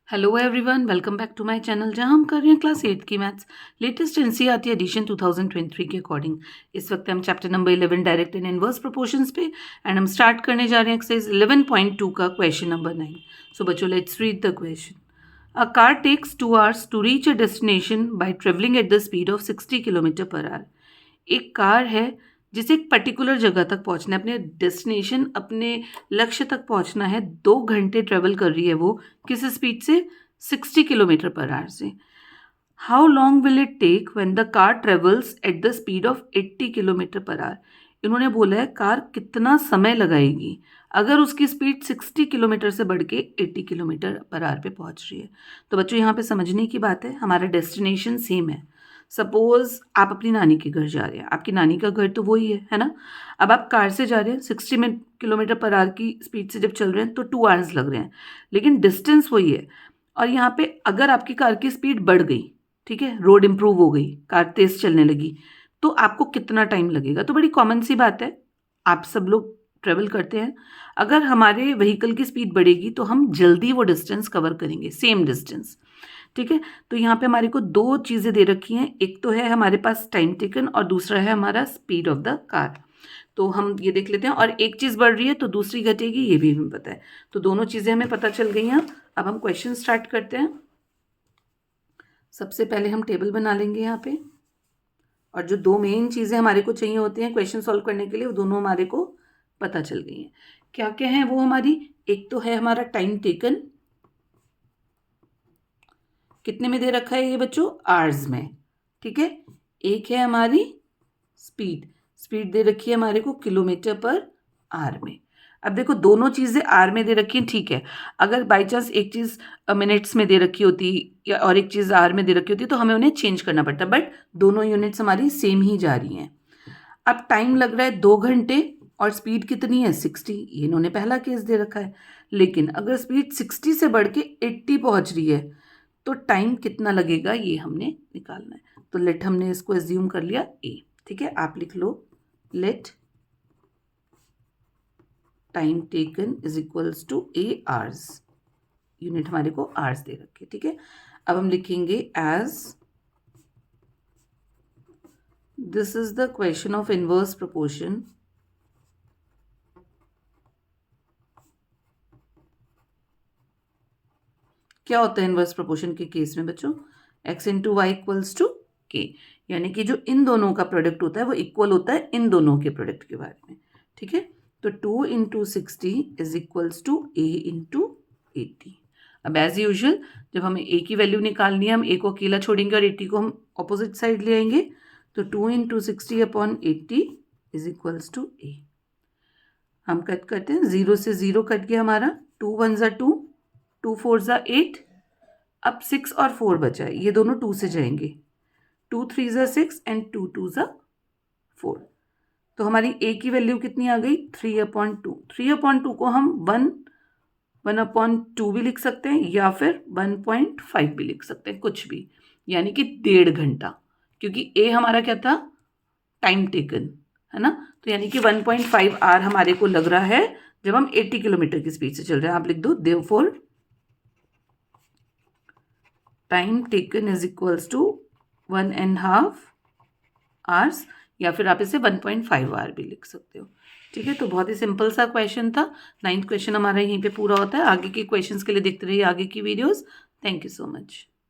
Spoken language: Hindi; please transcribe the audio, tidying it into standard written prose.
Hello everyone, welcome back to my channel जहां हम कर रहे हैं क्लास 8 की मैथ्स लेटेस्ट एनसीईआरटी एडिशन 2023 के अकॉर्डिंग। इस वक्त हम chapter number 11 direct and inverse proportions पे एंड हम स्टार्ट करने जा रहे हैं एक्सरसाइज 11.2 का क्वेश्चन नंबर 9। सो बच्चों, let's read the question. A car takes 2 hours to reach a destination by travelling at the speed of 60 kilometre per hour. एक कार है जिसे एक पर्टिकुलर जगह तक पहुंचना है, अपने डेस्टिनेशन, अपने लक्ष्य तक पहुंचना है। 2 घंटे ट्रेवल कर रही है वो, किस स्पीड से? 60 किलोमीटर पर आवर से। How long will it take when the car travels at the speed of 80 kilometre per hour. इन्होंने बोला है कार कितना समय लगाएगी अगर उसकी स्पीड 60 किलोमीटर से बढ़ के 80 किलोमीटर पर आवर पे पहुंच रही है। तो बच्चों, यहाँ पे समझने की बात है, हमारा डेस्टिनेशन सेम है। सपोज आप अपनी नानी के घर जा रहे हैं, आपकी नानी का घर तो वही है ना। अब आप कार से जा रहे हैं 60 किलोमीटर पर आवर की स्पीड से जब चल रहे हैं तो 2 hours लग रहे हैं, लेकिन डिस्टेंस वही है। और यहाँ पे अगर आपकी कार की स्पीड बढ़ गई, ठीक है, रोड इम्प्रूव हो गई, कार तेज चलने लगी, तो आपको कितना टाइम लगेगा? तो बड़ी कॉमन सी बात है, आप सब लोग ट्रेवल करते हैं। अगर हमारे व्हीकल की स्पीड बढ़ेगी तो हम जल्दी वो डिस्टेंस कवर करेंगे, सेम डिस्टेंस, ठीक है। तो यहाँ पे हमारे को दो चीज़ें दे रखी हैं, एक तो है हमारे पास टाइम टेकन और दूसरा है हमारा स्पीड ऑफ द कार। तो हम ये देख लेते हैं, और एक चीज़ बढ़ रही है तो दूसरी घटेगी, ये भी हमें पता है। तो दोनों चीज़ें हमें पता चल गई हैं। अब हम क्वेश्चन स्टार्ट करते हैं। सबसे पहले हम टेबल बना लेंगे यहाँ पे, और जो दो मेन चीज़ें हमारे को चाहिए होती हैं क्वेश्चन सॉल्व करने के लिए, वो दोनों हमारे को पता चल गई हैं। क्या क्या है वो हमारी? एक तो है हमारा टाइम टेकन, कितने में दे रखा है ये बच्चों? आवर्स में, ठीक है। एक है हमारी स्पीड, स्पीड दे रखी है हमारे को किलोमीटर पर आवर में। अब देखो, दोनों चीज़ें आर में दे रखी हैं, ठीक है। अगर बाई चांस एक चीज़ मिनट्स में दे रखी होती या और एक चीज़ आर में दे रखी होती तो हमें उन्हें चेंज करना पड़ता, बट दोनों यूनिट्स हमारी सेम ही जा रही हैं। अब टाइम लग रहा है 2 घंटे और स्पीड कितनी है? 60। ये इन्होंने पहला केस दे रखा है। लेकिन अगर स्पीड 60 से बढ़ के 80 पहुंच रही है तो टाइम कितना लगेगा ये हमने निकालना है। तो लेट, हमने इसको एज्यूम कर लिया ए, ठीक है। आप लिख लो let time taken is equals to a hours. Unit हमारे को आवर्स दे रखे, ठीक है। अब हम लिखेंगे as this is the question of inverse proportion, क्या होता है इनवर्स प्रोपोर्शन के केस में बच्चों? x into Y equals to K, यानी कि जो इन दोनों का प्रोडक्ट होता है वो इक्वल होता है इन दोनों के प्रोडक्ट के बारे में, ठीक है। तो 2 into 60 is equals to A into 80। अब एज यूजल जब हमें ए की वैल्यू निकालनी है, हम ए को अकेला छोड़ेंगे और 80 को हम ऑपोजिट साइड ले आएंगे। तो 2 into 60 upon 80 is equals to a. हम कट करते हैं, 0 से 0 कट गया हमारा, 2 1 ज़ा 2, 2 4 ज़ा 8। अब 6 और 4 बचा है, ये दोनों 2 से जाएंगे, 2 3 ज़ा 6 एंड 2 2 ज़ा 4। तो हमारी ए की वैल्यू कितनी आ गई? 3/2। 3/2 को हम 1/2 भी लिख सकते हैं या फिर 1.5 भी लिख सकते हैं, कुछ भी, यानी कि 1.5 घंटा, क्योंकि ए हमारा क्या था? टाइम टेकन, है ना। तो यानी कि 1.5 आवर हमारे को लग रहा है जब हम 80 किलोमीटर की स्पीड से चल रहे हैं। आप लिख दो therefore time taken is equals to 1.5 hours, या फिर आप इसे 1.5 आवर भी लिख सकते हो, ठीक है। तो बहुत ही सिंपल सा क्वेश्चन था। 9th क्वेश्चन हमारा यहीं पे पूरा होता है। आगे के क्वेश्चंस के लिए देखते रहिए आगे की videos. Thank you so much.